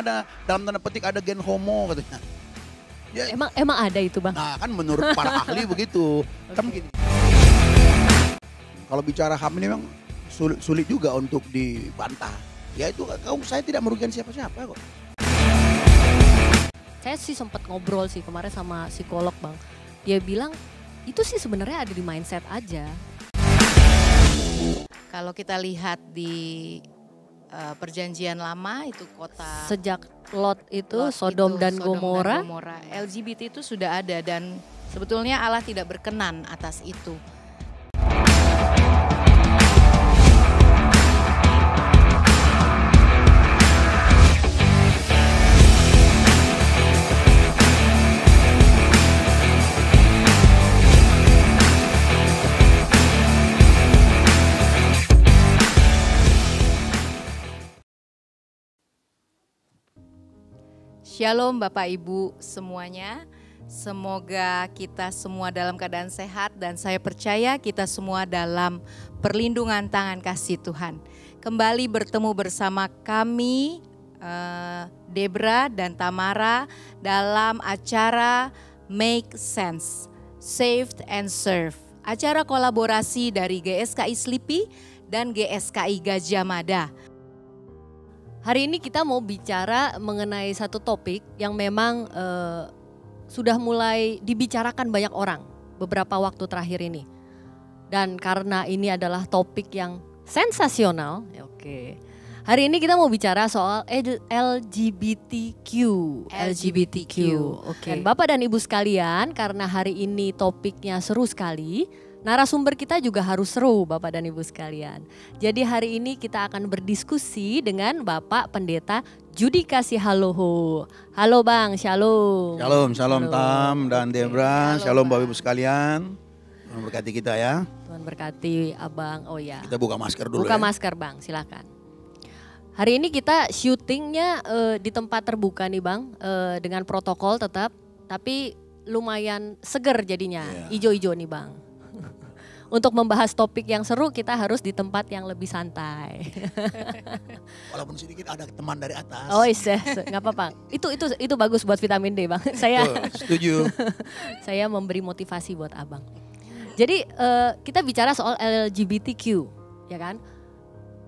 ada dalam tanda petik ada gen homo katanya. Ya, Emang ada itu Bang? nah kan menurut para ahli begitu. Kan begini. Kalau bicara HAM ini memang sulit juga untuk dibantah. Ya itu saya tidak merugikan siapa-siapa kok. Saya sih sempat ngobrol sih kemarin sama psikolog Bang. Dia bilang itu sih sebenarnya ada di mindset aja. Kalau kita lihat di perjanjian lama itu kota Sejak Lot itu Sodom dan Gomora, LGBT itu sudah ada dan sebetulnya Allah tidak berkenan atas itu. Shalom Bapak Ibu semuanya, semoga kita semua dalam keadaan sehat dan saya percaya kita semua dalam perlindungan tangan kasih Tuhan. Kembali bertemu bersama kami, Debra dan Tamara dalam acara Make Sense, Saved and Serve. Acara kolaborasi dari GSKI Slipi dan GSKI Gajah Mada. hari ini kita mau bicara mengenai satu topik yang memang sudah mulai dibicarakan banyak orang beberapa waktu terakhir ini. Dan karena ini adalah topik yang sensasional, oke. Hari ini kita mau bicara soal LGBTQ. Oke. Dan Bapak dan Ibu sekalian, karena hari ini topiknya seru sekali, narasumber kita juga harus seru Bapak dan Ibu sekalian. Jadi hari ini kita akan berdiskusi dengan Bapak Pendeta Judikasi Haloho. Halo Bang, shalom. Shalom Tam dan Debra, shalom Bapak Ibu sekalian. Tuhan berkati kita ya. Tuhan berkati Abang, oh ya. Kita buka masker dulu Buka ya. masker Bang, silakan. Hari ini kita syutingnya di tempat terbuka nih Bang, dengan protokol tetap, tapi lumayan seger jadinya, ijo-ijo nih Bang. Untuk membahas topik yang seru kita harus di tempat yang lebih santai. Walaupun sedikit ada teman dari atas. Oh iya, nggak apa-apa. Itu bagus buat vitamin D Bang. Setuju. Saya memberi motivasi buat Abang. Jadi kita bicara soal LGBTQ, ya kan?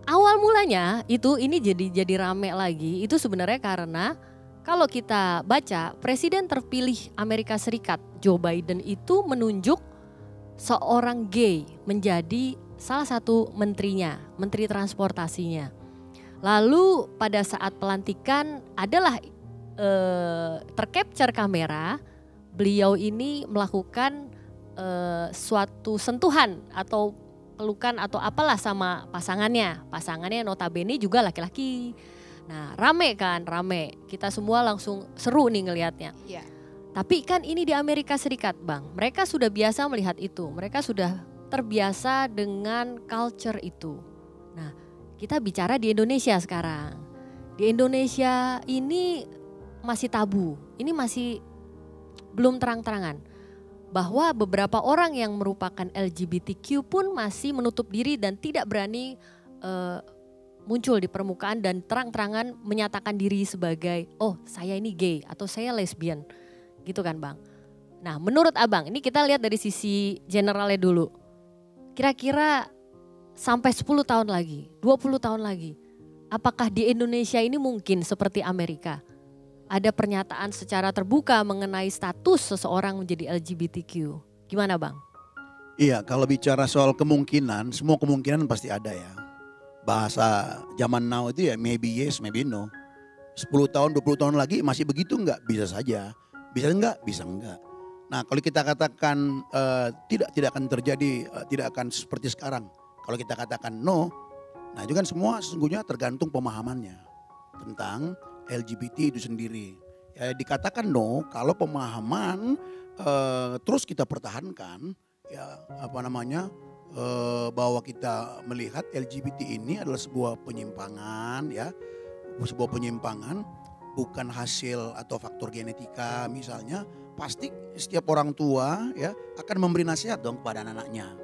Awal mulanya ini jadi rame lagi. Itu sebenarnya karena kalau kita baca Presiden terpilih Amerika Serikat Joe Biden itu menunjuk seorang gay menjadi salah satu menterinya, menteri transportasinya. Lalu pada saat pelantikan adalah tercapture kamera, beliau ini melakukan suatu sentuhan atau pelukan atau apalah sama pasangannya. Pasangannya notabene juga laki-laki. Nah rame. Kita semua langsung seru nih ngelihatnya. Iya. Tapi kan ini di Amerika Serikat Bang, mereka sudah biasa melihat itu, mereka sudah terbiasa dengan culture itu. Nah kita bicara di Indonesia sekarang. Di Indonesia ini masih tabu, ini masih belum terang-terangan. Bahwa beberapa orang yang merupakan LGBTQ pun masih menutup diri dan tidak berani muncul di permukaan dan terang-terangan menyatakan diri sebagai, oh saya ini gay atau saya lesbian. Gitu kan Bang. Nah menurut Abang, ini kita lihat dari sisi generalnya dulu. Kira-kira sampai 10 tahun lagi, 20 tahun lagi, apakah di Indonesia ini mungkin seperti Amerika? Ada pernyataan secara terbuka mengenai status seseorang menjadi LGBTQ. Gimana Bang? Iya, kalau bicara soal kemungkinan, semua kemungkinan pasti ada ya. Bahasa zaman now itu ya maybe yes, maybe no. 10 tahun, 20 tahun lagi masih begitu enggak? Bisa saja. Bisa enggak? Bisa enggak. Nah kalau kita katakan tidak akan terjadi, tidak akan seperti sekarang. Kalau kita katakan no, nah itu kan semua sesungguhnya tergantung pemahamannya tentang LGBT itu sendiri. Ya, dikatakan no kalau pemahaman terus kita pertahankan, ya bahwa kita melihat LGBT ini adalah sebuah penyimpangan, ya, sebuah penyimpangan. Bukan hasil atau faktor genetika misalnya, pasti setiap orang tua ya akan memberi nasihat dong kepada anak-anaknya.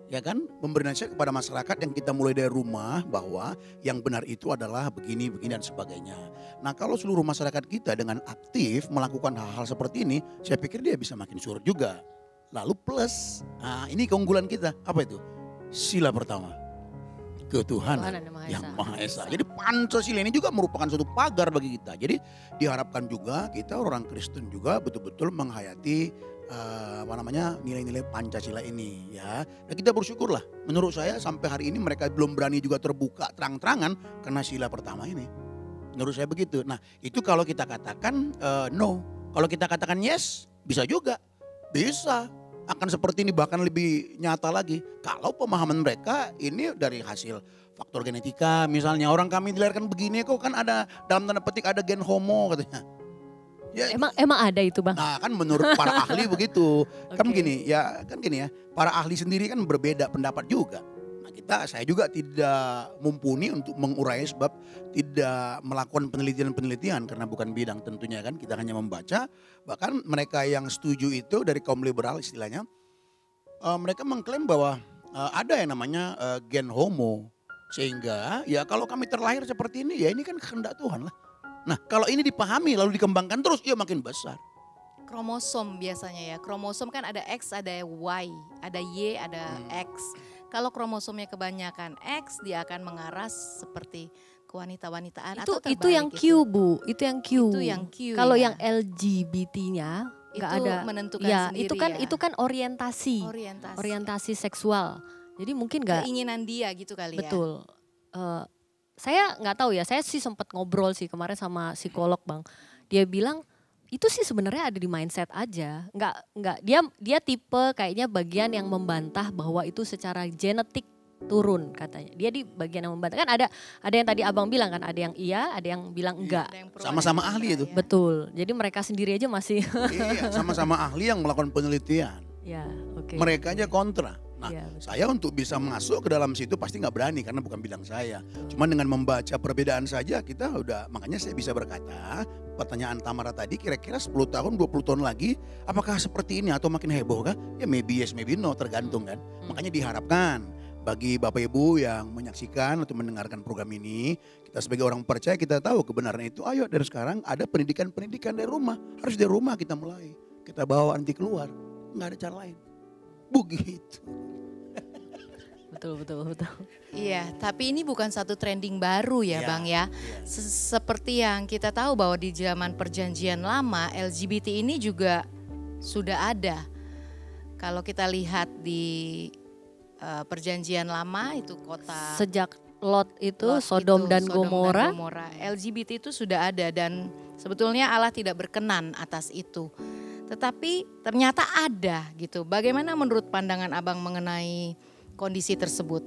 Ya kan, memberi nasihat kepada masyarakat yang kita mulai dari rumah bahwa yang benar itu adalah begini, begini dan sebagainya. Nah kalau seluruh masyarakat kita dengan aktif melakukan hal-hal seperti ini, saya pikir dia bisa makin surut juga. Lalu plus, nah ini keunggulan kita, apa itu? Sila pertama, ketuhanan yang Maha Esa. Jadi Pancasila ini juga merupakan suatu pagar bagi kita. Jadi diharapkan juga kita orang Kristen juga betul-betul menghayati nilai-nilai Pancasila ini ya. Dan kita bersyukurlah, menurut saya sampai hari ini mereka belum berani juga terbuka terang-terangan karena sila pertama ini. Menurut saya begitu. Nah itu kalau kita katakan no, kalau kita katakan yes bisa juga, bisa akan seperti ini bahkan lebih nyata lagi. Kalau pemahaman mereka ini dari hasil faktor genetika, misalnya orang kami dilahirkan begini kok kan ada dalam tanda petik ada gen homo katanya. Ya, emang ada itu Bang? Nah kan menurut para ahli begitu. Kan gini ya, para ahli sendiri kan berbeda pendapat juga. Nah saya juga tidak mumpuni untuk mengurai sebab tidak melakukan penelitian-penelitian karena bukan bidang tentunya kan. Kita hanya membaca, bahkan mereka yang setuju itu dari kaum liberal istilahnya. Mereka mengklaim bahwa ada yang namanya gen homo. Sehingga ya kalau kami terlahir seperti ini ya ini kan kehendak Tuhan lah. Nah kalau ini dipahami lalu dikembangkan terus ya makin besar. Kromosom biasanya ya, kromosom kan ada X, ada Y, ada Y, ada X. Kalau kromosomnya kebanyakan X dia akan mengarah seperti kewanita-wanitaan atau terbalik. Itu yang Q Bu, itu yang Q. Itu yang Q. Kalau ya. yang LGBT-nya nggak itu ada. menentukan ya, sendiri itu kan orientasi seksual. Jadi mungkin nggak. Keinginan dia gitu kali ya. Betul. Saya nggak tahu ya, saya sih sempat ngobrol sih kemarin sama psikolog Bang. Dia bilang itu sih sebenarnya ada di mindset aja. Nggak dia tipe kayaknya bagian yang membantah bahwa itu secara genetik turun katanya. Dia di bagian yang membantah. Kan ada yang tadi Abang bilang kan, ada yang iya, ada yang bilang enggak. Sama-sama ahli itu. Ya. Betul. Jadi mereka sendiri aja masih iya, sama-sama ahli yang melakukan penelitian. Ya, oke. Mereka aja kontra. Nah, ya, saya untuk bisa masuk ke dalam situ pasti nggak berani karena bukan bidang saya. Cuman dengan membaca perbedaan saja kita udah, makanya saya bisa berkata, pertanyaan Tamara tadi kira-kira 10 tahun, 20 tahun lagi apakah seperti ini atau makin heboh kah? Ya maybe yes, maybe no, tergantung kan. Makanya diharapkan bagi Bapak Ibu yang menyaksikan atau mendengarkan program ini, kita sebagai orang percaya kita tahu kebenaran itu. Ayo dari sekarang ada pendidikan-pendidikan dari rumah. Harus dari rumah kita mulai. Kita bawa nanti keluar. Nggak ada cara lain. Begitu. Betul. Iya, tapi ini bukan satu trending baru ya, Iya, Bang ya. iya. Seperti yang kita tahu bahwa di zaman perjanjian lama LGBT ini juga sudah ada. Kalau kita lihat di perjanjian lama itu kota Sejak Lot itu Sodom dan Gomora, LGBT itu sudah ada dan sebetulnya Allah tidak berkenan atas itu. Tetapi ternyata ada gitu. Bagaimana menurut pandangan Abang mengenai kondisi tersebut?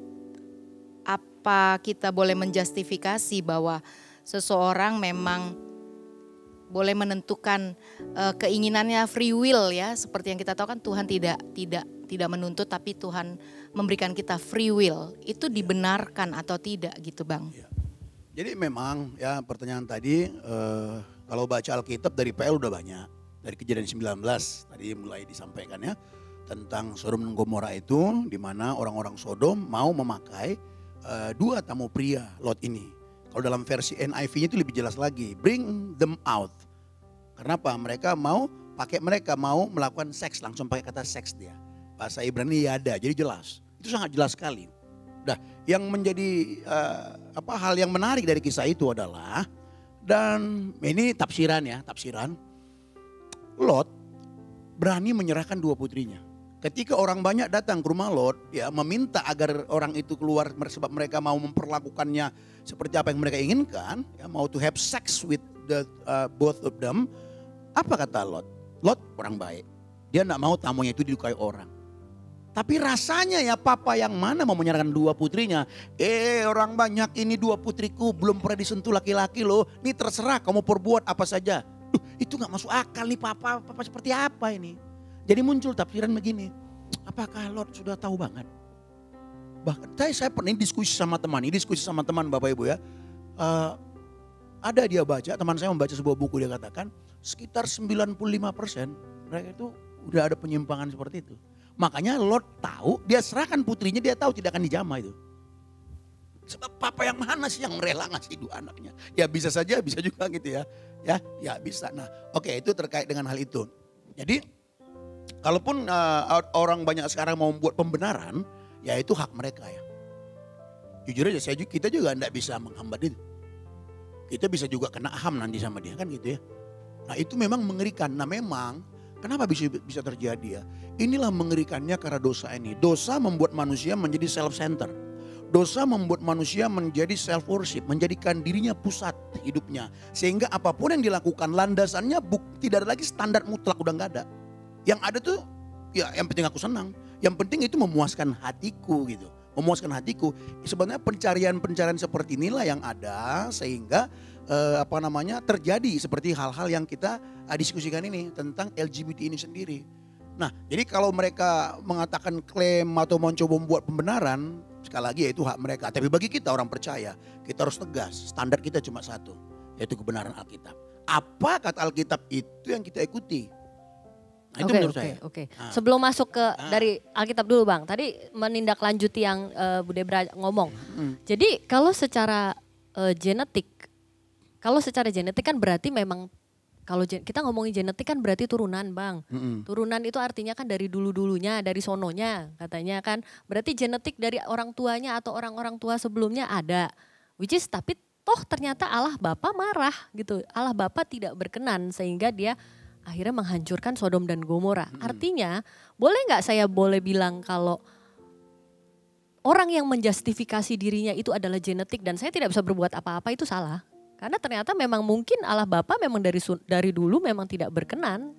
Apa kita boleh menjustifikasi bahwa seseorang memang boleh menentukan keinginannya free will ya, seperti yang kita tahu kan Tuhan tidak menuntut tapi Tuhan memberikan kita free will. Itu dibenarkan atau tidak gitu Bang? Ya. Jadi memang ya pertanyaan tadi kalau baca Alkitab dari PL udah banyak. Dari Kejadian 19 tadi mulai disampaikan ya tentang Sodom dan Gomora itu, di mana orang-orang Sodom mau memakai dua tamu pria Lot ini. Kalau dalam versi NIV-nya itu lebih jelas lagi, bring them out. Kenapa? Mereka mau melakukan seks, langsung pakai kata seks dia. Bahasa Ibrani yada, jadi jelas. Itu sangat jelas sekali. Nah, yang menjadi hal yang menarik dari kisah itu adalah, dan ini tafsiran. Lot berani menyerahkan dua putrinya. Ketika orang banyak datang ke rumah Lot, ya meminta agar orang itu keluar sebab mereka mau memperlakukannya seperti apa yang mereka inginkan, ya, mau to have sex with both of them. Apa kata Lot? Lot orang baik. Dia enggak mau tamunya itu dilukai orang. Tapi rasanya ya papa yang mana mau menyerahkan dua putrinya. Orang banyak ini dua putriku belum pernah disentuh laki-laki loh. Ini terserah kamu perbuat apa saja. Itu gak masuk akal nih papa seperti apa ini. Jadi muncul tafsiran begini. Apakah Lot sudah tahu banget? Bahkan saya pernah diskusi sama teman Bapak Ibu ya. Ada dia baca, teman saya membaca sebuah buku, dia katakan sekitar 95% mereka itu udah ada penyimpangan seperti itu. Makanya Lot tahu, dia serahkan putrinya, dia tahu tidak akan dijamah itu. Sebab papa yang mana sih yang rela ngasih 2 anaknya? Ya bisa saja, bisa juga gitu ya. Ya bisa. Nah oke, itu terkait dengan hal itu. Jadi kalaupun orang banyak sekarang mau membuat pembenaran, ya itu hak mereka ya. Jujur aja kita juga enggak bisa menghambat itu. Kita bisa juga kena ham nanti sama dia kan gitu ya. Nah itu memang mengerikan. Nah memang kenapa bisa terjadi ya? Inilah mengerikannya karena dosa ini. Dosa membuat manusia menjadi self-center. Dosa membuat manusia menjadi self-worship. Menjadikan dirinya pusat hidupnya. Sehingga apapun yang dilakukan landasannya tidak ada lagi standar mutlak, udah gak ada. Yang ada tuh ya yang penting aku senang. Yang penting itu memuaskan hatiku gitu. Memuaskan hatiku. Sebenarnya pencarian-pencarian seperti inilah yang ada sehingga terjadi seperti hal-hal yang kita diskusikan ini tentang LGBT ini sendiri. Nah, jadi kalau mereka mengatakan klaim atau mencoba membuat pembenaran, sekali lagi ya itu hak mereka. Tapi bagi kita orang percaya, kita harus tegas. Standar kita cuma satu, yaitu kebenaran Alkitab. Apa kata Alkitab itu yang kita ikuti. Nah, itu menurut saya. Oke. Sebelum masuk ke dari Alkitab dulu Bang, tadi menindaklanjuti yang Bu Debra ngomong. Jadi kalau secara genetik kan berarti memang kalau kita ngomongin genetik kan berarti turunan Bang. Turunan itu artinya kan dari dulu-dulunya, dari sononya katanya kan. Berarti genetik dari orang tuanya atau orang-orang tua sebelumnya ada. Tapi toh ternyata Allah Bapa marah gitu. Allah Bapa tidak berkenan sehingga dia akhirnya menghancurkan Sodom dan Gomora. Artinya boleh gak saya bilang kalau orang yang menjustifikasi dirinya itu adalah genetik dan saya tidak bisa berbuat apa-apa itu salah. Karena ternyata memang mungkin Allah Bapa memang dari dulu memang tidak berkenan.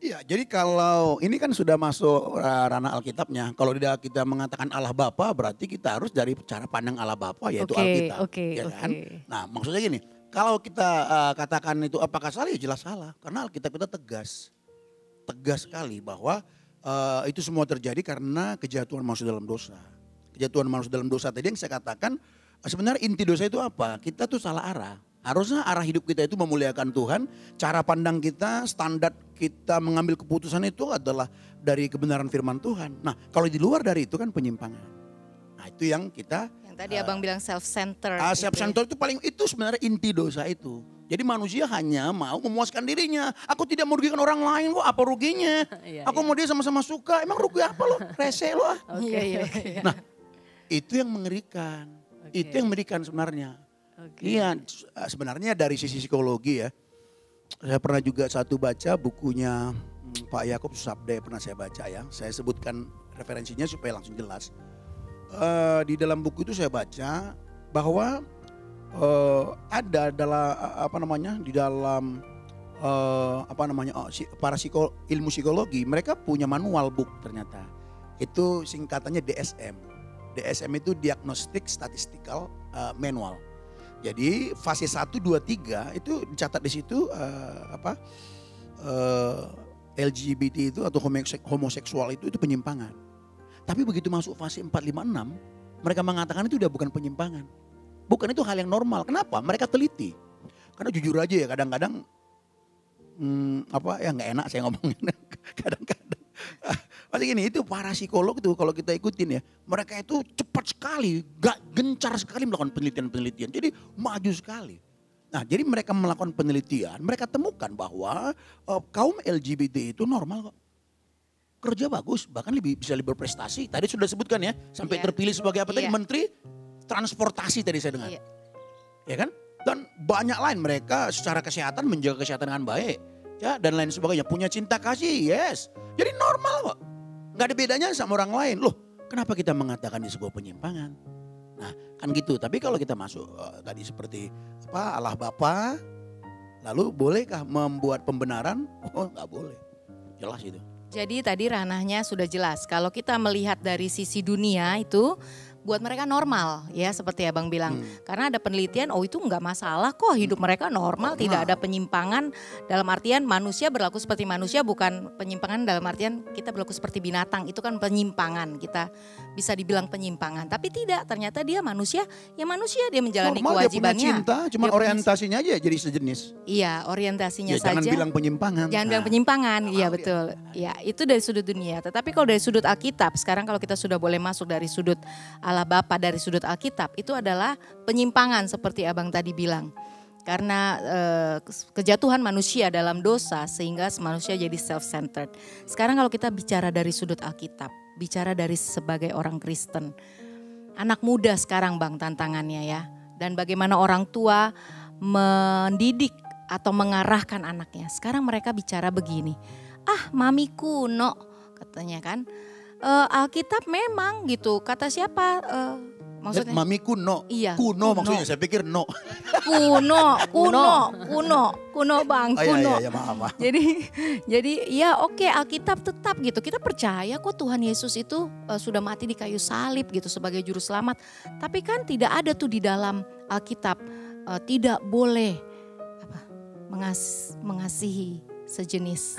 Iya, jadi kalau ini kan sudah masuk ranah Alkitabnya. Kalau tidak kita mengatakan Allah Bapa berarti kita harus dari cara pandang Allah Bapa yaitu Alkitab. Kan? Nah maksudnya gini, kalau kita katakan itu apakah salah ya jelas salah. Karena Alkitab kita tegas. Tegas sekali bahwa itu semua terjadi karena kejatuhan manusia dalam dosa. Kejatuhan manusia dalam dosa tadi yang saya katakan. Sebenarnya inti dosa itu apa? Kita tuh salah arah. Harusnya arah hidup kita itu memuliakan Tuhan. Cara pandang kita, standar kita mengambil keputusan itu adalah dari kebenaran firman Tuhan. Nah kalau di luar dari itu kan penyimpangan. Nah itu yang kita. Yang tadi Abang bilang self-center. Self-center itu itu sebenarnya inti dosa itu. Jadi manusia hanya mau memuaskan dirinya. Aku tidak merugikan orang lain kok, apa ruginya? Aku mau dia sama-sama suka, emang rugi apa lo? Rese lo. Nah itu yang mengerikan. Itu yang mengerikan sebenarnya. Iya, sebenarnya dari sisi psikologi ya. Saya pernah juga baca bukunya Pak Yakub Susabde, pernah saya baca ya. Saya sebutkan referensinya supaya langsung jelas. Di dalam buku itu saya baca bahwa ada di dalam para ilmu psikologi mereka punya manual book ternyata. Itu singkatannya DSM. DSM itu Diagnostic Statistical Manual. Jadi fase 1, 2, 3 itu dicatat di situ LGBT itu atau homoseksual itu penyimpangan. Tapi begitu masuk fase 4, 5, 6 mereka mengatakan itu udah bukan penyimpangan. Bukan itu hal yang normal. Kenapa? Mereka teliti. Karena jujur aja ya kadang-kadang nggak enak saya ngomongin kadang-kadang. Pasti gini, itu para psikolog tuh kalau kita ikutin ya, mereka itu cepat sekali, gencar sekali melakukan penelitian-penelitian. Jadi maju sekali. Nah jadi mereka melakukan penelitian, mereka temukan bahwa kaum LGBT itu normal kok. Kerja bagus, bahkan bisa lebih berprestasi. Tadi sudah sebutkan ya, sampai terpilih sebagai apa tadi? Menteri Transportasi tadi saya dengar. Ya kan? Dan banyak lain mereka secara kesehatan menjaga kesehatan dengan baik. Ya dan lain sebagainya, punya cinta kasih, yes. Jadi normal kok. Gak ada bedanya sama orang lain. Loh kenapa kita mengatakan di sebuah penyimpangan? Nah kan gitu, tapi kalau kita masuk tadi seperti Allah Bapa, lalu bolehkah membuat pembenaran? Oh gak boleh, jelas itu. Jadi tadi ranahnya sudah jelas. Kalau kita melihat dari sisi dunia itu buat mereka normal ya seperti Abang bilang. Karena ada penelitian itu nggak masalah kok, hidup mereka normal, tidak ada penyimpangan, dalam artian manusia berlaku seperti manusia, bukan penyimpangan dalam artian kita berlaku seperti binatang, itu kan penyimpangan, kita bisa dibilang penyimpangan. Tapi tidak, ternyata dia manusia, ya manusia, dia menjalani Normal, kewajibannya. dia punya cinta, cuma orientasinya aja jadi sejenis. Iya, orientasinya Ya, saja. jangan bilang penyimpangan. Jangan bilang penyimpangan, iya betul. Ya, itu dari sudut dunia. Tetapi kalau dari sudut Alkitab, sekarang kalau kita sudah boleh masuk dari sudut Allah Bapa, dari sudut Alkitab, itu adalah penyimpangan seperti Abang tadi bilang. Karena kejatuhan manusia dalam dosa sehingga manusia jadi self-centered. Sekarang kalau kita bicara dari sudut Alkitab, bicara dari sebagai orang Kristen. Anak muda sekarang Bang tantangannya ya. Dan bagaimana orang tua mendidik atau mengarahkan anaknya. Sekarang mereka bicara begini, mami kuno katanya kan. Alkitab memang gitu, kata siapa maksudnya? Mami kuno, Iya, kuno maksudnya, saya pikir no. Kuno Bang, Oh, kuno. iya, maaf. Jadi ya oke, Alkitab tetap gitu. Kita percaya kok Tuhan Yesus itu sudah mati di kayu salib gitu sebagai juru selamat. Tapi kan tidak ada tuh di dalam Alkitab tidak boleh mengasihi sejenis.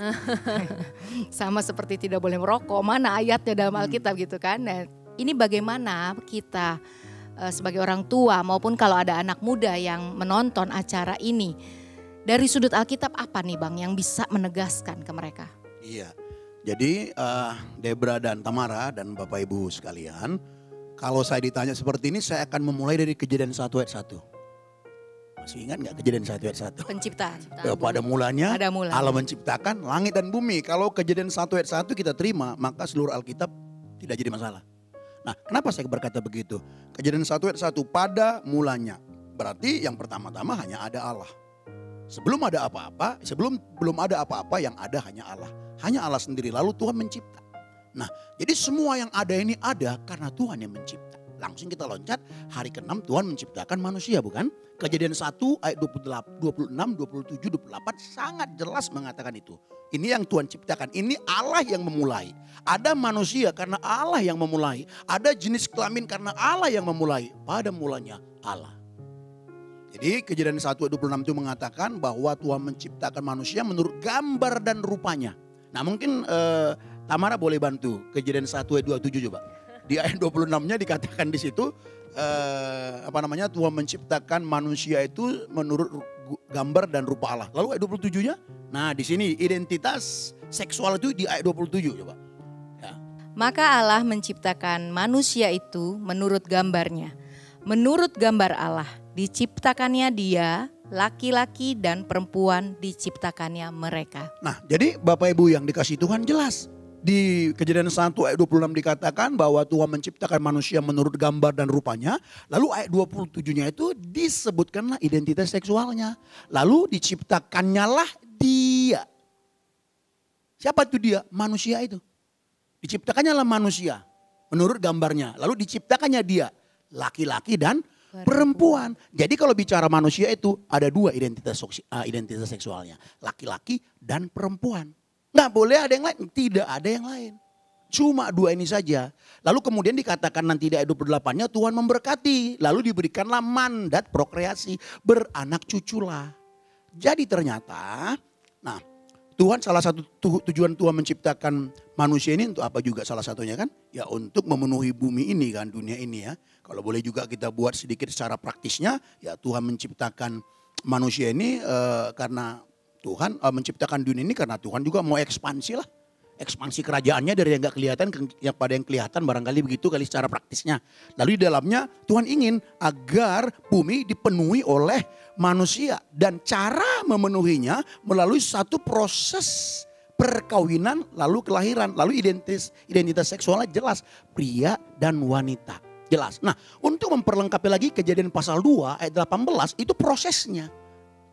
Sama seperti tidak boleh merokok, mana ayatnya dalam Alkitab gitu kan. Nah, ini bagaimana kita sebagai orang tua maupun kalau ada anak muda yang menonton acara ini. Dari sudut Alkitab apa nih Bang yang bisa menegaskan ke mereka? Iya, jadi Debra dan Tamara dan Bapak Ibu sekalian, kalau saya ditanya seperti ini saya akan memulai dari Kejadian 1 ayat 1. Masih ingat gak Kejadian 1 ayat 1? Penciptaan. Pada mulanya Ada mulanya. Allah menciptakan langit dan bumi. Kalau Kejadian 1 ayat 1 kita terima, maka seluruh Alkitab tidak jadi masalah. Nah, kenapa saya berkata begitu? Kejadian 1 ayat 1 pada mulanya. Berarti yang pertama-tama hanya ada Allah. Sebelum ada apa-apa, belum ada apa-apa, yang ada hanya Allah. Hanya Allah sendiri, lalu Tuhan mencipta. Nah, jadi semua yang ada ini ada karena Tuhan yang mencipta. Langsung kita loncat, hari ke-6 Tuhan menciptakan manusia, bukan? Kejadian 1 ayat 26, 27, 28 sangat jelas mengatakan itu. Ini yang Tuhan ciptakan, ini Allah yang memulai. Ada manusia karena Allah yang memulai. Ada jenis kelamin karena Allah yang memulai. Pada mulanya Allah. Jadi Kejadian 1 ayat 26 itu mengatakan bahwa Tuhan menciptakan manusia menurut gambar dan rupanya. Nah mungkin Tamara boleh bantu Kejadian 1 ayat 27 coba. Di ayat 26-nya dikatakan di situ Tuhan menciptakan manusia itu menurut gambar dan rupa Allah. Lalu ayat 27-nya, nah di sini identitas seksual itu di ayat 27 coba. Ya. Maka Allah menciptakan manusia itu menurut gambarnya. Menurut gambar Allah diciptakannya dia, laki-laki dan perempuan diciptakannya mereka. Nah jadi Bapak Ibu yang dikasih Tuhan jelas. Di Kejadian 1 ayat 26 dikatakan bahwa Tuhan menciptakan manusia menurut gambar dan rupanya. Lalu ayat 27-nya itu disebutkanlah identitas seksualnya. Lalu diciptakannya lah dia. Siapa itu dia? Manusia itu. Diciptakannya lah manusia menurut gambarnya. Lalu diciptakannya dia. Laki-laki dan perempuan. Jadi kalau bicara manusia itu ada dua identitas seksualnya. Laki-laki dan perempuan. Nggak boleh ada yang lain, tidak ada yang lain. Cuma dua ini saja. Lalu kemudian dikatakan nanti di ayat 28-nya Tuhan memberkati. Lalu diberikanlah mandat prokreasi, beranak cuculah. Jadi ternyata, nah Tuhan salah satu tujuan Tuhan menciptakan manusia ini untuk apa juga salah satunya kan? Ya untuk memenuhi bumi ini kan, dunia ini ya. Kalau boleh juga kita buat sedikit secara praktisnya, ya Tuhan menciptakan manusia ini karena Tuhan menciptakan dunia ini karena Tuhan juga mau ekspansi lah. Ekspansi kerajaannya dari yang gak kelihatan yang pada yang kelihatan, barangkali begitu kali secara praktisnya. Lalu di dalamnya Tuhan ingin agar bumi dipenuhi oleh manusia. Dan cara memenuhinya melalui satu proses perkawinan lalu kelahiran. Lalu identitas seksualnya jelas, pria dan wanita. Jelas. Nah untuk memperlengkapi lagi Kejadian pasal 2 ayat 18 itu prosesnya.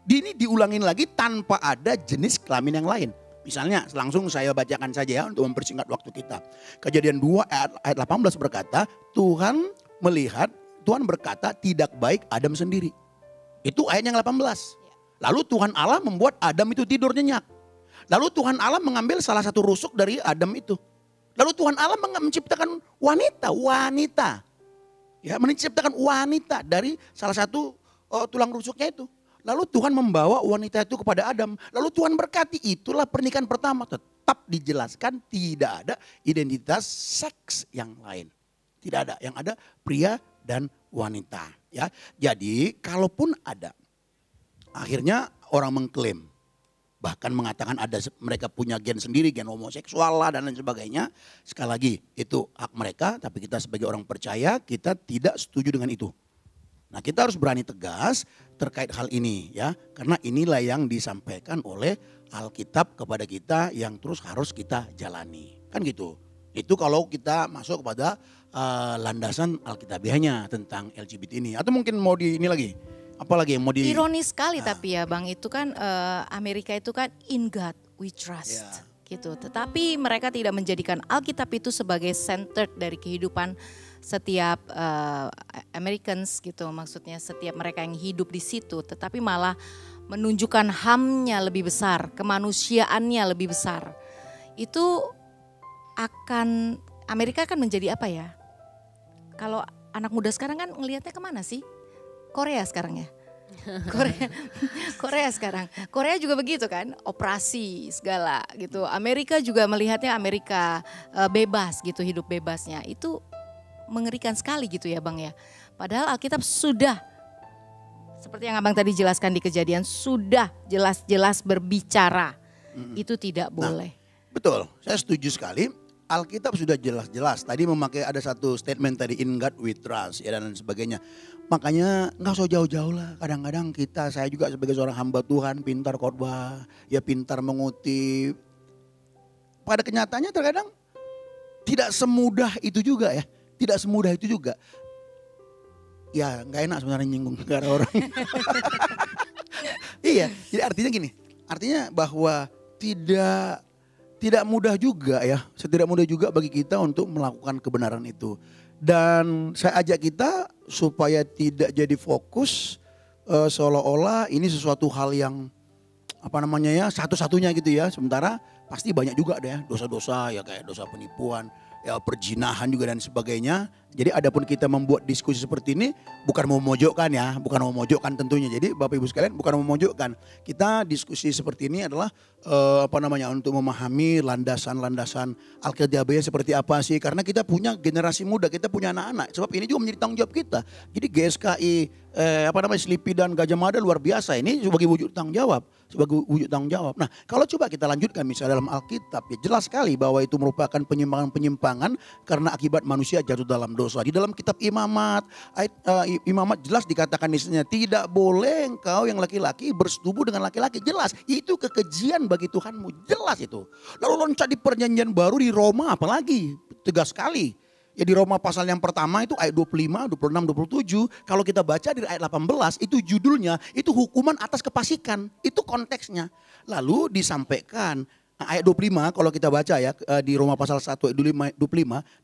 Ini diulangin lagi tanpa ada jenis kelamin yang lain. Misalnya langsung saya bacakan saja ya untuk mempersingkat waktu kita. Kejadian 2 ayat 18 berkata, Tuhan berkata tidak baik Adam sendiri. Itu ayat yang 18. Lalu Tuhan Allah membuat Adam itu tidur nyenyak. Lalu Tuhan Allah mengambil salah satu rusuk dari Adam itu. Lalu Tuhan Allah menciptakan wanita. Ya, menciptakan wanita dari salah satu tulang rusuknya itu. Lalu Tuhan membawa wanita itu kepada Adam. Lalu Tuhan berkati, itulah pernikahan pertama. Tetap dijelaskan tidak ada identitas seks yang lain. Tidak ada, yang ada pria dan wanita. Ya, jadi kalaupun ada, akhirnya orang mengklaim, bahkan mengatakan ada mereka punya gen sendiri, gen homoseksual lah dan lain sebagainya. Sekali lagi itu hak mereka, tapi kita sebagai orang percaya kita tidak setuju dengan itu. Nah, kita harus berani tegas terkait hal ini ya, karena inilah yang disampaikan oleh Alkitab kepada kita yang terus harus kita jalani. Kan gitu. Itu kalau kita masuk kepada landasan Alkitabiahnya tentang LGBT ini. Atau mungkin mau di ini lagi, apalagi yang mau di... Ironis sekali tapi ya Bang, itu kan Amerika itu kan in God we trust. Gitu. Tetapi mereka tidak menjadikan Alkitab itu sebagai centered dari kehidupan setiap Americans gitu, maksudnya setiap mereka yang hidup di situ, tetapi malah menunjukkan HAM-nya lebih besar, kemanusiaannya lebih besar. Itu akan, Amerika akan menjadi apa ya? Kalau anak muda sekarang kan ngelihatnya kemana sih? Korea sekarang ya? Korea sekarang. Korea juga begitu kan, operasi segala gitu. Amerika juga melihatnya Amerika bebas gitu, hidup bebasnya. Itu mengerikan sekali gitu ya Bang ya. Padahal Alkitab sudah, seperti yang Abang tadi jelaskan di Kejadian, sudah jelas-jelas berbicara. Itu tidak boleh. Betul, saya setuju sekali. Alkitab sudah jelas-jelas. Tadi memakai ada satu statement tadi, in God we trust ya dan lain sebagainya. Makanya nggak usah jauh-jauh lah. Kadang-kadang saya juga sebagai seorang hamba Tuhan, pintar khotbah, ya pintar mengutip. Pada kenyataannya terkadang tidak semudah itu juga ya. Tidak semudah itu juga. Ya nggak enak sebenarnya nyinggung negara orang. Iya, jadi artinya gini. Artinya bahwa tidak mudah juga ya. Tidak mudah juga bagi kita untuk melakukan kebenaran itu. Dan saya ajak kita supaya tidak jadi fokus seolah-olah ini sesuatu hal yang apa namanya ya, satu-satunya gitu ya. Sementara pasti banyak juga deh dosa-dosa ya, kayak dosa penipuan, ya perzinahan juga dan sebagainya. Jadi adapun kita membuat diskusi seperti ini bukan mau memojokkan ya, bukan mau memojokkan tentunya. Jadi Bapak Ibu sekalian bukan mau memojokkan. Kita diskusi seperti ini adalah untuk memahami landasan-landasan Alkitabiah seperti apa sih. Karena kita punya generasi muda, kita punya anak-anak. Sebab ini juga menjadi tanggung jawab kita. Jadi GSKI Slipi dan Gajah Mada luar biasa. Ini sebagai wujud tanggung jawab. Sebagai wujud tanggung jawab. Nah, kalau coba kita lanjutkan misalnya dalam Alkitab, ya jelas sekali bahwa itu merupakan penyimpangan-penyimpangan karena akibat manusia jatuh dalam dosa. Di dalam kitab Imamat, Imamat jelas dikatakan di sini tidak boleh engkau yang laki-laki bersetubuh dengan laki-laki. Jelas, itu kekejian bagi Tuhanmu. Jelas itu. Lalu loncat di perjanjian baru di Roma apalagi, tegas sekali. Ya di Roma pasal yang pertama itu ayat 25, 26, 27. Kalau kita baca di ayat 18 itu judulnya itu hukuman atas kefasikan. Itu konteksnya. Lalu disampaikan ayat 25 kalau kita baca ya di Roma pasal 1 ayat 25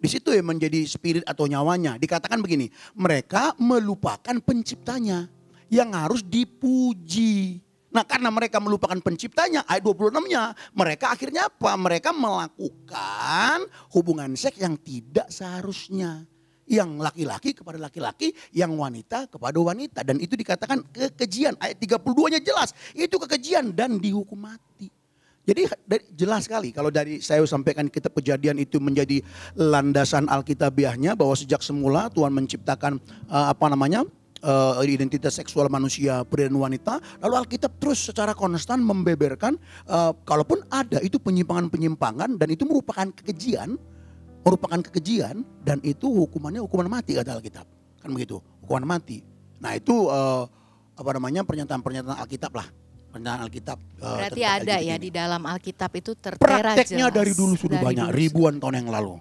di situ ya menjadi spirit atau nyawanya. Dikatakan begini, mereka melupakan penciptanya yang harus dipuji. Nah karena mereka melupakan penciptanya, ayat 26-nya, mereka akhirnya apa? Mereka melakukan hubungan seks yang tidak seharusnya. Yang laki-laki kepada laki-laki, yang wanita kepada wanita. Dan itu dikatakan kekejian, ayat 32-nya jelas. Itu kekejian dan dihukum mati. Jadi jelas sekali kalau dari saya sampaikan kitab Kejadian itu menjadi landasan Alkitabiahnya bahwa sejak semula Tuhan menciptakan identitas seksual manusia pria dan wanita. Lalu Alkitab terus secara konstan membeberkan kalaupun ada itu penyimpangan-penyimpangan dan itu merupakan kekejian dan itu hukumannya hukuman mati kata Alkitab. Kan begitu, hukuman mati. Nah itu pernyataan-pernyataan Alkitab lah. Pernyataan Alkitab. Berarti ada ya di dalam Alkitab itu tertera prakteknya jelas. dari dulu sudah banyak, ribuan tahun yang lalu.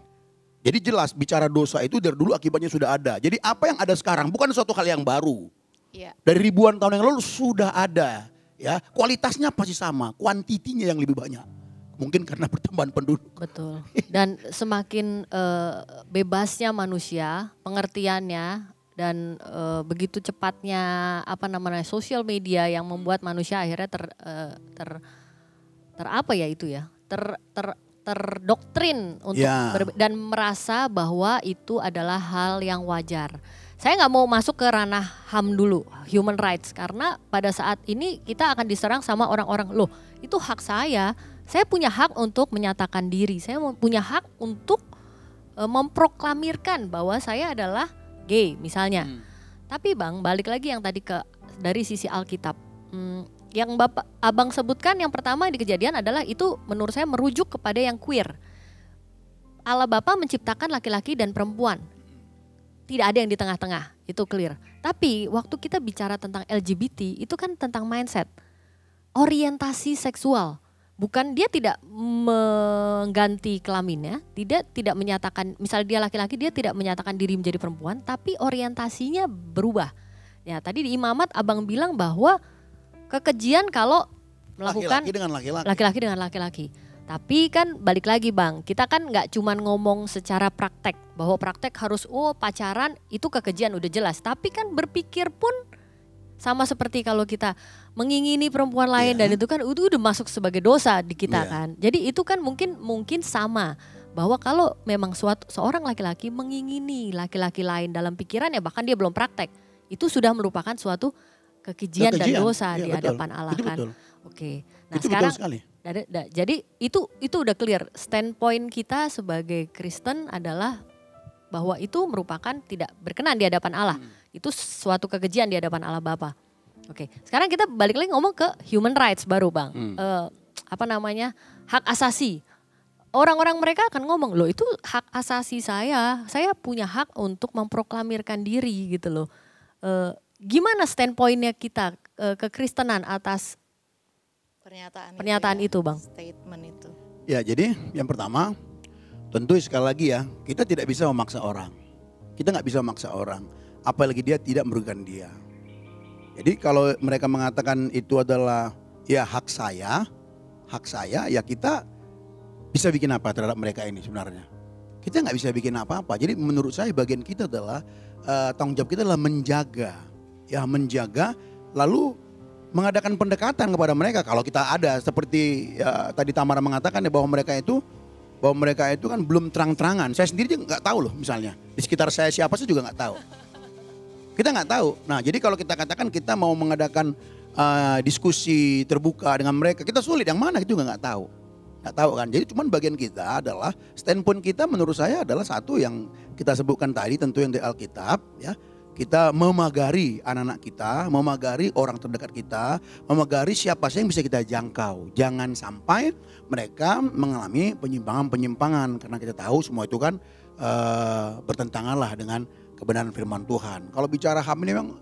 Jadi jelas bicara dosa itu dari dulu akibatnya sudah ada. Jadi apa yang ada sekarang bukan suatu hal yang baru. Ya. Dari ribuan tahun yang lalu sudah ada. Ya, kualitasnya pasti sama, kuantitinya yang lebih banyak. Mungkin karena pertambahan penduduk. Betul. Dan semakin bebasnya manusia, pengertiannya dan begitu cepatnya sosial media yang membuat manusia akhirnya terdoktrin untuk dan merasa bahwa itu adalah hal yang wajar. saya nggak mau masuk ke ranah HAM dulu, human rights, karena pada saat ini kita akan diserang sama orang-orang, loh itu hak saya punya hak untuk menyatakan diri, saya punya hak untuk memproklamirkan bahwa saya adalah gay misalnya. Tapi Bang, balik lagi yang tadi dari sisi Alkitab, yang Abang sebutkan yang pertama di Kejadian adalah itu menurut saya merujuk kepada yang queer. Allah Bapa menciptakan laki-laki dan perempuan. Tidak ada yang di tengah-tengah, itu clear. Tapi waktu kita bicara tentang LGBT, itu kan tentang mindset, orientasi seksual. Bukan, dia tidak mengganti kelaminnya, tidak menyatakan, misal dia laki-laki, dia tidak menyatakan diri menjadi perempuan, tapi orientasinya berubah. Ya, tadi di Imamat Abang bilang bahwa kekejian kalau melakukan laki-laki dengan laki-laki. Tapi kan balik lagi Bang, kita kan nggak cuman ngomong secara praktek, bahwa praktek harus pacaran itu kekejian udah jelas. Tapi kan berpikir pun sama seperti kalau kita mengingini perempuan lain dan itu kan udah masuk sebagai dosa di kita kan. Jadi itu kan mungkin sama, bahwa kalau memang seorang laki-laki mengingini laki-laki lain dalam pikirannya, bahkan dia belum praktek, itu sudah merupakan suatu kekejian dan dosa di hadapan Allah kan. Oke. Nah itu sekarang betul sekali. Jadi itu udah clear. Standpoint kita sebagai Kristen adalah bahwa itu merupakan tidak berkenan di hadapan Allah. Itu suatu kekejian di hadapan Allah Bapa. Oke. Sekarang kita balik lagi ngomong ke human rights baru Bang. Hak asasi. Orang-orang mereka akan ngomong, loh itu hak asasi saya punya hak untuk memproklamirkan diri gitu loh. Gimana standpointnya kita kekristenan atas pernyataan itu Bang? Statement itu. Ya, jadi yang pertama tentu sekali lagi ya, kita tidak bisa memaksa orang. Kita nggak bisa memaksa orang, apalagi dia tidak merugikan dia. Jadi kalau mereka mengatakan itu adalah ya hak saya ya kita bisa bikin apa terhadap mereka ini sebenarnya? Kita nggak bisa bikin apa-apa. Jadi menurut saya bagian kita adalah tanggung jawab kita adalah menjaga lalu mengadakan pendekatan kepada mereka kalau kita ada, seperti tadi Tamara mengatakan ya, bahwa mereka itu kan belum terang-terangan. Saya sendiri juga nggak tahu loh, misalnya di sekitar saya siapa sih juga nggak tahu. Kita nggak tahu. Nah jadi kalau kita katakan kita mau mengadakan diskusi terbuka dengan mereka, kita sulit, yang mana itu nggak tahu kan. Jadi cuman bagian kita adalah standpoint kita menurut saya adalah satu yang kita sebutkan tadi, tentu yang di Alkitab ya. Kita memagari anak-anak kita, memagari orang terdekat kita, memagari siapa sih yang bisa kita jangkau. Jangan sampai mereka mengalami penyimpangan-penyimpangan, karena kita tahu semua itu kan bertentangan lah dengan kebenaran firman Tuhan. Kalau bicara HAM ini memang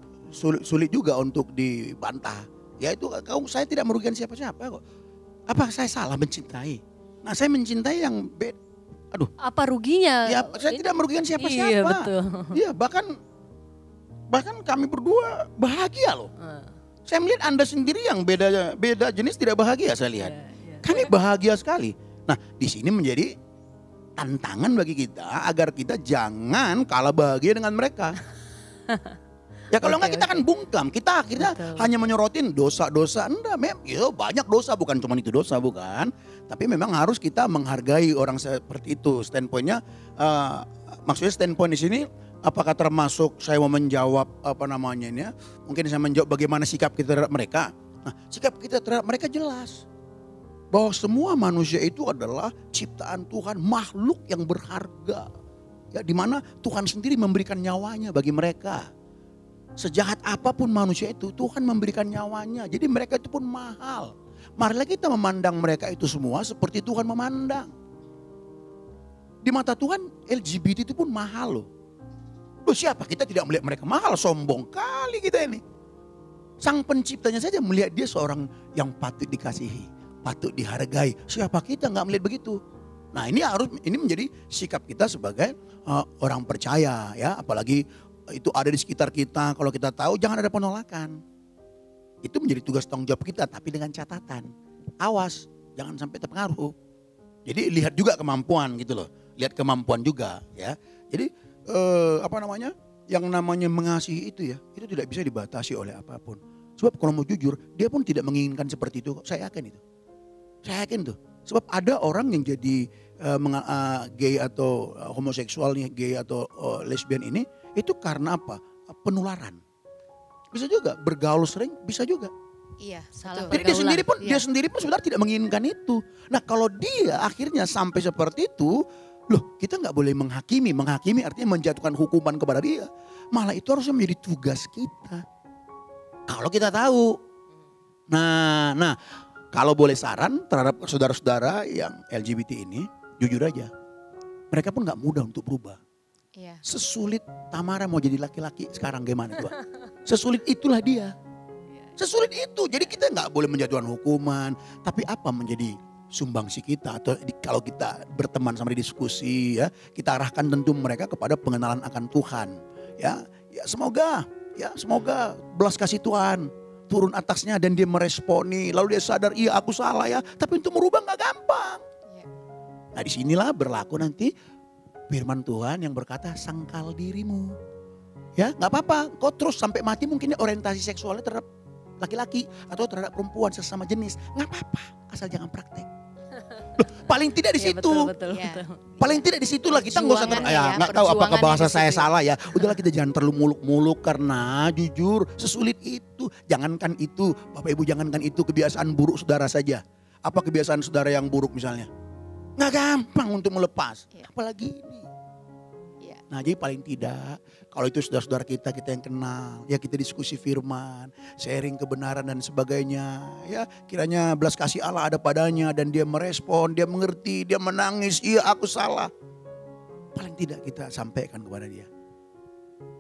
sulit juga untuk dibantah. Ya itu saya tidak merugikan siapa-siapa kok. Apa saya salah mencintai? Nah saya mencintai yang apa ruginya? Ya saya tidak merugikan siapa-siapa. Iya betul. Iya bahkan kami berdua bahagia loh. Saya melihat Anda sendiri yang beda jenis tidak bahagia, saya lihat. Kami bahagia sekali. Nah di sini menjadi tantangan bagi kita agar kita jangan kalah bahagia dengan mereka. Ya kalau enggak kita akan bungkam, kita akhirnya hanya menyorotin dosa-dosa. Enggak, banyak dosa, bukan cuma itu dosa, bukan. Tapi memang harus kita menghargai orang seperti itu. Standpointnya, maksudnya standpoint di sini, apakah termasuk saya mau menjawab mungkin saya menjawab bagaimana sikap kita terhadap mereka. Nah, sikap kita terhadap mereka jelas. Bahwa semua manusia itu adalah ciptaan Tuhan, makhluk yang berharga. Ya, di mana Tuhan sendiri memberikan nyawanya bagi mereka. Sejahat apapun manusia itu, Tuhan memberikan nyawanya. Jadi mereka itu pun mahal. Marilah kita memandang mereka itu semua seperti Tuhan memandang. Di mata Tuhan LGBT itu pun mahal loh. Loh siapa kita tidak melihat mereka mahal, sombong kali kita ini. Sang penciptanya saja melihat dia seorang yang patut dikasihi, patut dihargai. Siapa kita nggak melihat begitu? Nah ini menjadi sikap kita sebagai orang percaya ya, apalagi itu ada di sekitar kita. Kalau kita tahu jangan ada penolakan. Itu menjadi tugas tanggung jawab kita, tapi dengan catatan. Awas, jangan sampai terpengaruh. Jadi lihat juga kemampuan gitu loh. Lihat kemampuan juga ya. Jadi yang namanya mengasihi itu ya, itu tidak bisa dibatasi oleh apapun. Sebab kalau mau jujur, dia pun tidak menginginkan seperti itu. Saya yakin itu. Saya yakin tuh. Sebab ada orang yang jadi gay atau homoseksual nih, gay atau lesbian ini, Itu karena apa? Penularan. Bisa juga bergaul sering, bisa juga. Iya, Salah betul. Jadi dia Iya. sendiri pun sebenarnya tidak menginginkan itu. Nah kalau dia akhirnya sampai seperti itu, loh kita nggak boleh menghakimi. Menghakimi artinya menjatuhkan hukuman kepada dia. Malah itu harusnya menjadi tugas kita. Kalau kita tahu. Nah kalau boleh saran terhadap saudara-saudara yang LGBT ini, jujur aja. Mereka pun nggak mudah untuk berubah. Iya. Sesulit Tamara mau jadi laki-laki sekarang gimana coba? Sesulit itulah dia. Sesulit itu. Jadi kita nggak boleh menjatuhkan hukuman. Tapi apa menjadi sumbangsi kita? Atau kalau kita berteman sama di diskusi ya. Kita arahkan tentu mereka kepada pengenalan akan Tuhan. Ya semoga belas kasih Tuhan turun atasnya dan dia meresponi. Lalu dia sadar iya aku salah ya. Tapi untuk merubah nggak gampang. Iya. Nah disinilah berlaku nanti firman Tuhan yang berkata sangkal dirimu. Ya nggak apa-apa. Kau terus sampai mati mungkin orientasi seksualnya terhadap laki-laki atau terhadap perempuan sesama jenis. Nggak apa-apa asal jangan praktek. Loh, paling tidak di Iya, situ. betul. Iya. Paling tidak di situlah kita nggak usah Perjuangannya ya, nggak tahu apakah perjuangannya bahasa di saya situ. salah ya. Udahlah kita jangan terlalu muluk-muluk karena jujur sesulit itu. Jangankan itu Bapak Ibu jangankan itu kebiasaan buruk saudara saja. Apa kebiasaan saudara yang buruk misalnya? Nggak gampang untuk melepas. Iya. Apalagi ini. Iya. Nah jadi paling tidak kalau itu saudara-saudara kita yang kenal. Ya kita diskusi firman, sharing kebenaran dan sebagainya. Ya kiranya belas kasih Allah ada padanya dan dia merespon, dia mengerti, dia menangis. Iya aku salah. Paling tidak kita sampaikan kepada dia.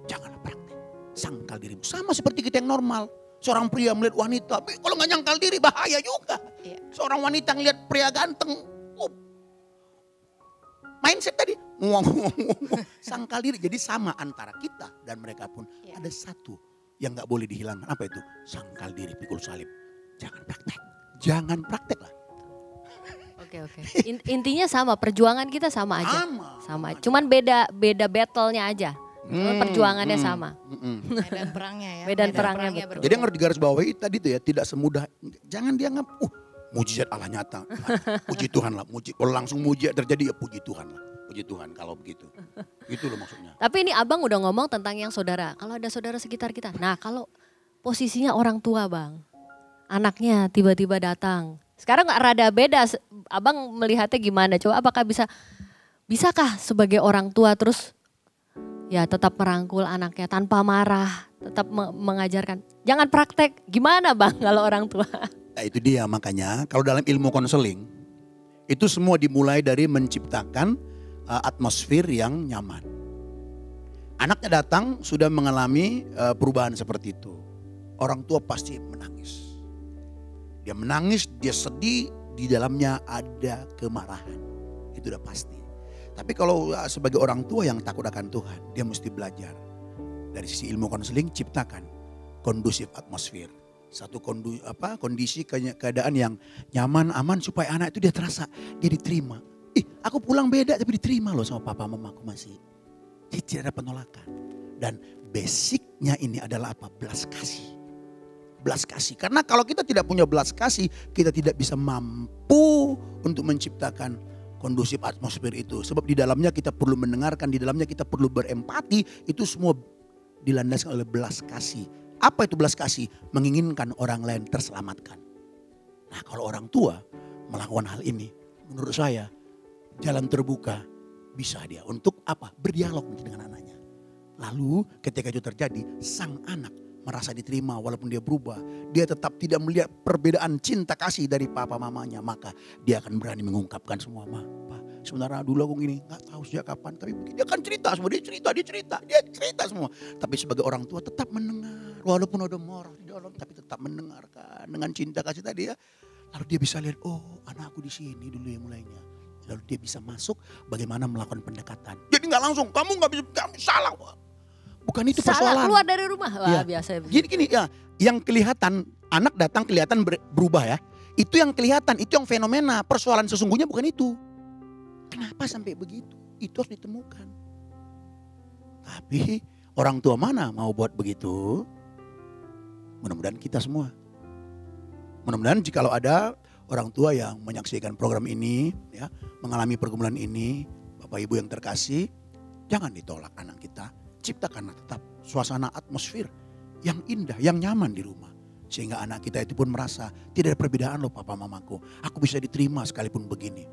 Janganlah praktek, sangkal dirimu. Sama seperti kita yang normal. Seorang pria melihat wanita, kalau nggak nyangkal diri bahaya juga. Iya. Seorang wanita ngelihat pria ganteng, mindset tadi, sangkal diri. Jadi sama antara kita dan mereka pun Iya. ada satu yang nggak boleh dihilangkan. Apa itu? Sangkal diri, pikul salib. Jangan praktek lah. Oke. Intinya sama, perjuangan kita sama aja. Sama. Cuman beda battle-nya aja. Cuman perjuangannya sama. Medan perangnya ya. Medan perangnya betul. berbeda. Jadi yang harus digaris bawahi tadi tuh ya, tidak semudah. Jangan dianggap, mujizat Allah nyata. Puji Tuhan lah. Kalau langsung mujizat terjadi ya puji Tuhan lah. Puji Tuhan kalau begitu. Itu loh maksudnya. Tapi ini abang udah ngomong tentang yang saudara. Kalau ada saudara sekitar kita. Nah kalau posisinya orang tua bang. Anaknya tiba-tiba datang. Sekarang nggak rada beda. Abang melihatnya gimana? Coba apakah bisakah sebagai orang tua terus ya tetap merangkul anaknya tanpa marah. Tetap mengajarkan. Jangan praktek. Gimana bang kalau orang tua? Nah itu dia makanya kalau dalam ilmu konseling. Itu semua dimulai dari menciptakan atmosfer yang nyaman. Anaknya datang sudah mengalami perubahan seperti itu. Orang tua pasti menangis. Dia menangis, dia sedih, di dalamnya ada kemarahan. Itu udah pasti. Tapi kalau sebagai orang tua yang takut akan Tuhan, dia mesti belajar. Dari sisi ilmu konseling ciptakan kondusif atmosfer. Satu kondisi keadaan yang nyaman, aman supaya anak itu dia terasa, dia diterima. Aku pulang beda tapi diterima loh sama papa mamaku masih. Jadi tidak ada penolakan. Dan basicnya ini adalah apa? Belas kasih. Belas kasih. Karena kalau kita tidak punya belas kasih, kita tidak bisa mampu untuk menciptakan kondusif atmosfer itu. Sebab di dalamnya kita perlu mendengarkan, di dalamnya kita perlu berempati. Itu semua dilandaskan oleh belas kasih. Apa itu belas kasih? Menginginkan orang lain terselamatkan. Nah kalau orang tua melakukan hal ini, menurut saya jalan terbuka bisa dia untuk apa? Berdialog dengan anaknya. Lalu ketika itu terjadi, sang anak merasa diterima walaupun dia berubah. Dia tetap tidak melihat perbedaan cinta kasih dari papa mamanya. Maka dia akan berani mengungkapkan semua. Pak, sebenarnya dulu aku gini, gak tahu sejak kapan. Tapi dia akan cerita semua, dia cerita semua. Tapi sebagai orang tua tetap mendengar. Walaupun ada marah di dalam, tapi tetap mendengarkan. Dengan cinta kasih tadi ya. Lalu dia bisa lihat, oh anakku di sini dulu yang mulainya. Lalu dia bisa masuk bagaimana melakukan pendekatan. Jadi gak langsung, kamu gak bisa, kamu salah. Bukan itu persoalan. Salah keluar dari rumah. Wah Ya. biasa. Gini ya, yang kelihatan anak datang kelihatan berubah ya. Itu yang kelihatan, itu yang fenomena. Persoalan sesungguhnya bukan itu. Kenapa sampai begitu? Itu harus ditemukan. Tapi orang tua mana mau buat begitu? Mudah-mudahan kita semua. Mudah-mudahan jikalau ada orang tua yang menyaksikan program ini, ya, mengalami pergumulan ini, Bapak Ibu yang terkasih, jangan ditolak anak kita. ciptakanlah tetap suasana atmosfer yang indah, yang nyaman di rumah. Sehingga anak kita itu pun merasa tidak ada perbedaan loh papa mamaku. Aku bisa diterima sekalipun begini.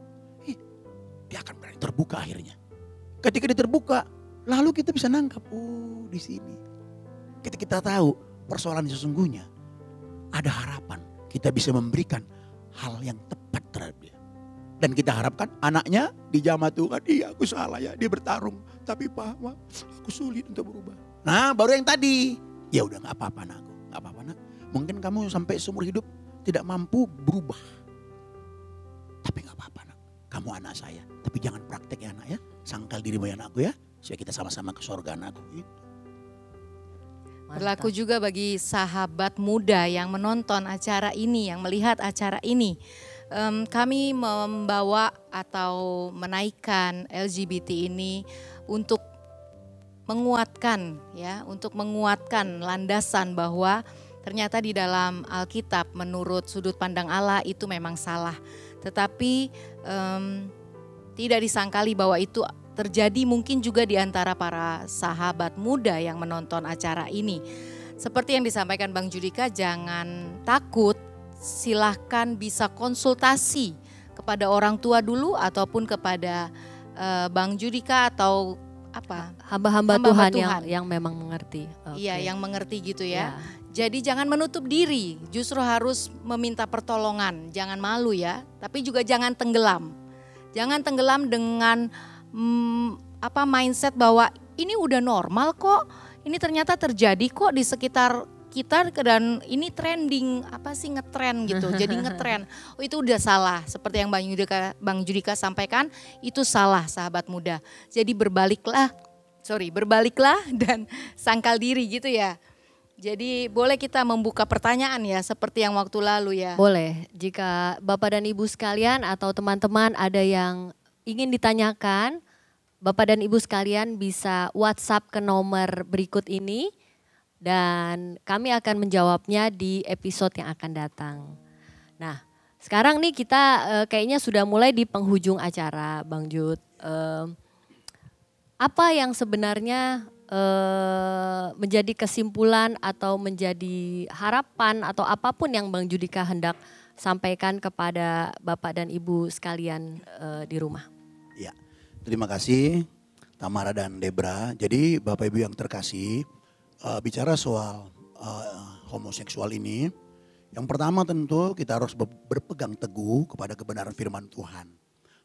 Dia akan berani terbuka akhirnya. Ketika dia terbuka, lalu kita bisa nangkap, oh di sini. Ketika kita tahu persoalan sesungguhnya, ada harapan kita bisa memberikan hal yang tepat terhadap dia. Dan kita harapkan anaknya dijamah Tuhan, iya aku salah ya, dia bertarung. Tapi Pak, aku sulit untuk berubah. Nah baru yang tadi, ya udah gak apa-apa anakku, gak apa-apa nak. Mungkin kamu sampai seumur hidup tidak mampu berubah. Tapi gak apa-apa nak, kamu anak saya. Tapi jangan praktek ya anak ya, sangkal dirimu ya anakku ya. Supaya kita sama-sama ke surga anakku. Gitu. Berlaku juga bagi sahabat muda yang menonton acara ini, yang melihat acara ini. Kami membawa atau menaikkan LGBT ini untuk menguatkan ya, untuk menguatkan landasan bahwa ternyata di dalam Alkitab menurut sudut pandang Allah itu memang salah. Tetapi tidak disangkali bahwa itu terjadi mungkin juga di antara para sahabat muda yang menonton acara ini. Seperti yang disampaikan Bang Judika, jangan takut, silahkan bisa konsultasi kepada orang tua dulu ataupun kepada Bang Judika atau apa hamba-hamba Tuhan yang memang mengerti. Iya, yang mengerti gitu ya. Jadi jangan menutup diri, justru harus meminta pertolongan. Jangan malu ya, tapi juga jangan tenggelam. Jangan tenggelam dengan mindset bahwa ini udah normal kok, ini ternyata terjadi kok di sekitar kita dan ini trending, ngetren gitu, jadi ngetren. Oh itu udah salah, seperti yang Bang Judika sampaikan, itu salah sahabat muda. Jadi berbaliklah dan sangkal diri gitu ya. Jadi boleh kita membuka pertanyaan ya, seperti yang waktu lalu ya. Boleh, jika Bapak dan Ibu sekalian atau teman-teman ada yang ingin ditanyakan, Bapak dan Ibu sekalian bisa WhatsApp ke nomor berikut ini dan kami akan menjawabnya di episode yang akan datang. Nah, sekarang nih kita kayaknya sudah mulai di penghujung acara, Bang Jud. Apa yang sebenarnya menjadi kesimpulan atau menjadi harapan atau apapun yang Bang Judika hendak sampaikan kepada Bapak dan Ibu sekalian di rumah? Ya, terima kasih Tamara dan Debra. Jadi Bapak Ibu yang terkasih, bicara soal homoseksual ini, yang pertama tentu kita harus berpegang teguh kepada kebenaran firman Tuhan.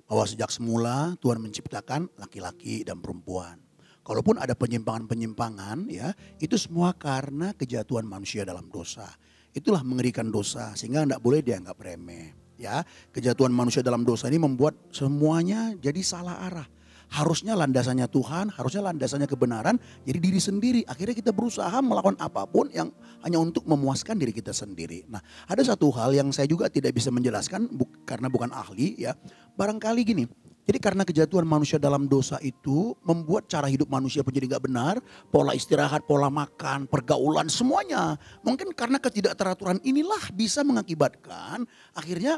Bahwa sejak semula Tuhan menciptakan laki-laki dan perempuan. Kalaupun ada penyimpangan-penyimpangan ya, itu semua karena kejatuhan manusia dalam dosa. Itulah mengerikan dosa sehingga tidak boleh dianggap remeh. Ya, kejatuhan manusia dalam dosa ini membuat semuanya jadi salah arah. Harusnya landasannya Tuhan, harusnya landasannya kebenaran, jadi diri sendiri. Akhirnya kita berusaha melakukan apapun yang hanya untuk memuaskan diri kita sendiri. Nah, ada satu hal yang saya juga tidak bisa menjelaskan karena bukan ahli ya. Barangkali gini, jadi karena kejatuhan manusia dalam dosa itu membuat cara hidup manusia menjadi gak benar, pola istirahat, pola makan, pergaulan, semuanya. Mungkin karena ketidakteraturan inilah bisa mengakibatkan akhirnya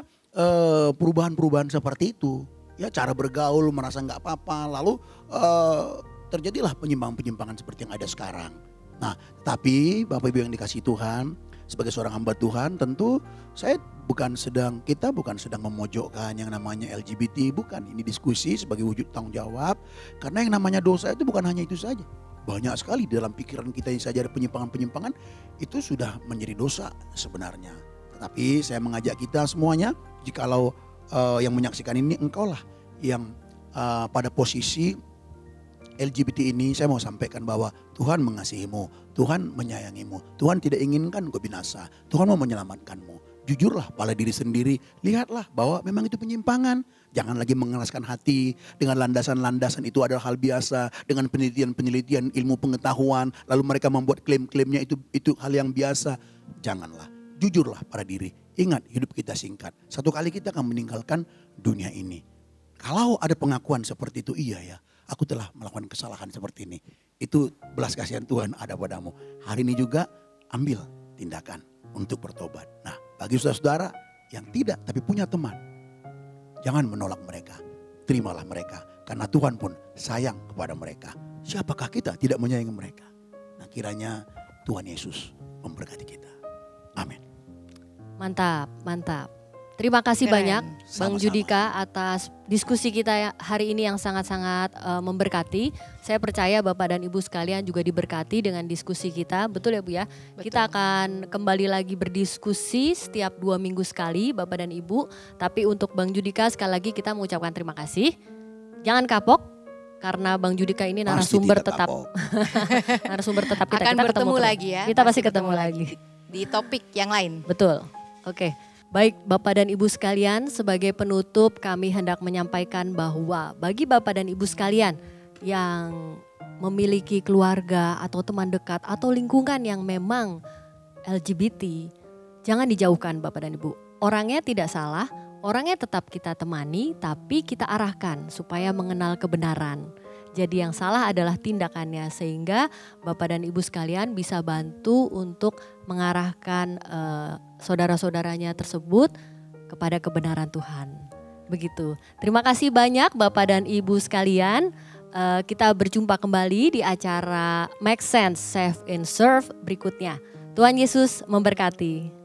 perubahan-perubahan seperti itu. Ya, cara bergaul merasa nggak apa-apa, lalu terjadilah penyimpangan-penyimpangan seperti yang ada sekarang. Nah, tapi Bapak Ibu yang dikasihi Tuhan, sebagai seorang hamba Tuhan, tentu kita bukan sedang memojokkan yang namanya LGBT, bukan. Ini diskusi sebagai wujud tanggung jawab, karena yang namanya dosa itu bukan hanya itu saja. Banyak sekali dalam pikiran kita yang saja ada penyimpangan-penyimpangan, itu sudah menjadi dosa sebenarnya. Tetapi saya mengajak kita semuanya, jikalau yang menyaksikan ini engkaulah yang pada posisi LGBT ini, saya mau sampaikan bahwa Tuhan mengasihimu, Tuhan menyayangimu, Tuhan tidak inginkan engkau binasa, Tuhan mau menyelamatkanmu. Jujurlah pada diri sendiri, lihatlah bahwa memang itu penyimpangan. Jangan lagi mengeraskan hati dengan landasan-landasan itu adalah hal biasa, dengan penelitian-penelitian ilmu pengetahuan, lalu mereka membuat klaim-klaimnya itu hal yang biasa. Janganlah, jujurlah pada diri. Ingat, hidup kita singkat. Satu kali kita akan meninggalkan dunia ini. Kalau ada pengakuan seperti itu, iya ya, aku telah melakukan kesalahan seperti ini. Itu belas kasihan Tuhan ada padamu. Hari ini juga ambil tindakan untuk bertobat. Nah, bagi saudara-saudara yang tidak tapi punya teman, jangan menolak mereka. Terimalah mereka, karena Tuhan pun sayang kepada mereka. siapakah kita tidak menyayangi mereka? Nah, kiranya Tuhan Yesus memberkati kita. Amin. Mantap, mantap. Terima kasih Keren. banyak Bang Sama-sama. Judika atas diskusi kita hari ini yang sangat-sangat memberkati. Saya percaya Bapak dan Ibu sekalian juga diberkati dengan diskusi kita. Betul ya Bu ya? Betul. Kita akan kembali lagi berdiskusi setiap 2 minggu sekali Bapak dan Ibu. Tapi untuk Bang Judika sekali lagi kita mengucapkan terima kasih. Jangan kapok karena Bang Judika ini narasumber Pasti tidak tetap. kapok. Narasumber tetap kita. Akan Kita bertemu ketemu terus. lagi ya. Kita pasti ketemu lagi. Di topik yang lain. Betul. Oke. Baik Bapak dan Ibu sekalian, sebagai penutup kami hendak menyampaikan bahwa bagi Bapak dan Ibu sekalian yang memiliki keluarga atau teman dekat atau lingkungan yang memang LGBT, jangan dijauhkan Bapak dan Ibu. Orangnya tidak salah, orangnya tetap kita temani, tapi kita arahkan supaya mengenal kebenaran. Jadi yang salah adalah tindakannya, sehingga Bapak dan Ibu sekalian bisa bantu untuk mengarahkan saudara-saudaranya tersebut kepada kebenaran Tuhan. Begitu. Terima kasih banyak Bapak dan Ibu sekalian. Kita berjumpa kembali di acara Make Sense, Save and Serve berikutnya. Tuhan Yesus memberkati.